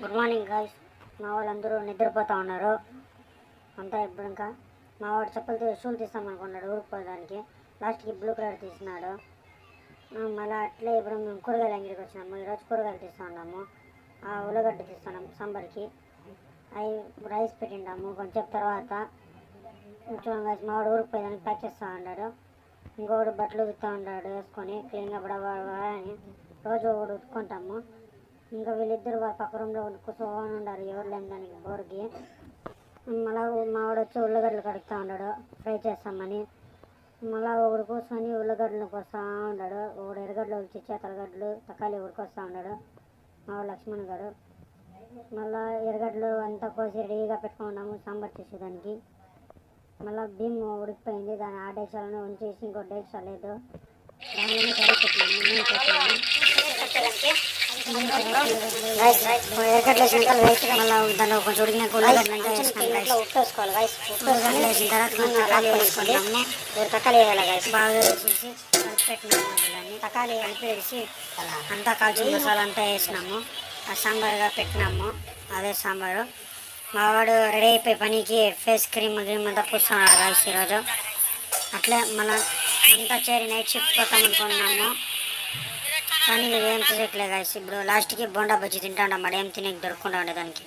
Good morning guys. మా వాళ్ళందరూ నిద్రపోతూ ఉన్నారు. అంతా ఇప్పుడు ఇంకా మా వాడు చెప్పులతో షూలు తీస్తామనుకున్నాడు ఊరుకుపోవడానికి. లాస్ట్కి బ్లూ కలర్ తీసినాడు. మళ్ళీ అట్లే ఇప్పుడు మేము కూరగాయల అంగడికి వచ్చినాము. ఈరోజు కూరగాయలు తీస్తూ ఉన్నాము. ఉల్లగడ్డ తీస్తున్నాము సాంబార్కి. అవి రైస్ పెట్టిండాము. కొంచెం తర్వాత చూడండి గాయ్స్, మా వాడు ఊరుకుపోయేదానికి ప్యాక్ చేస్తూ ఉన్నాడు. ఇంకొకడు బట్టలు ఉతుకుతూ ఉన్నాడు వేసుకొని క్లీన్గా అని. రోజు ఒకడు ఉతుక్కుంటాము. ఇంకా వీళ్ళిద్దరు పక్క రూమ్లో కూర్చొని ఉన్నారు ఎవరు లేని దానికి బోర్కి. మళ్ళీ మా వాడు వచ్చి ఉల్లగడ్డలు కడుగుతూ ఉన్నాడు ఫ్రై చేస్తామని. మళ్ళీ ఒకడు కూర్చొని ఉల్లగడ్డలు కోస్తూ ఉన్నాడు. ఒకడు ఎర్రగడ్డలు వచ్చి తలగడ్డలు తక్కాలి ఉడికొస్తూ ఉన్నాడు మా వాడు లక్ష్మణ్ గారు. మళ్ళీ ఎర్రగడ్డలు అంతా కోసి రెడీగా పెట్టుకున్నాము సాంబార్ చేసేదానికి. మళ్ళీ బియ్యం ఉడికిపోయింది, దాన్ని ఆ డేక్షాలను ఉంచేసి ఇంకో డేక్షా లేదు, దానిలోనే కర్రీ పెట్టినాము. ఎర్రగడ్డలు వేసినాక మళ్ళీ దాంట్లో కొంచెం ఉడికినాక ఉల్లగడ్డలు వేసినాం. ఉప్పు వేసుకోవాలి గాయస్. ఉల్లగడ్డలు వేసిన తర్వాత తకాలి వేసుకుంటాము. తకాలి వేయాలి గాయస్. బాగా వేసేసి కలిపి పెట్టినాము. దాన్ని తకాలి కలిపి వేసి అంతా కాల్చిన మసాలా అంతా వేసినాము. ఆ సాంబార్గా పెట్టినాము. అదే సాంబారు. మా వాడు రెడీ అయిపోయి పనికి ఫేస్ క్రీమ్ అంతా పూస్తున్నాడు గాయస్ ఈరోజు. అట్లే మళ్ళీ అంతా చేరి నైట్ షిఫ్ట్ పోతాం అనుకున్నాము, కానీ ఏం తినట్లే గాయస్. ఇప్పుడు లాస్ట్కి బోండా బజ్జి తింటా ఉంటాం. ఏం తినేకి దొరకకుండా ఉండేదానికి.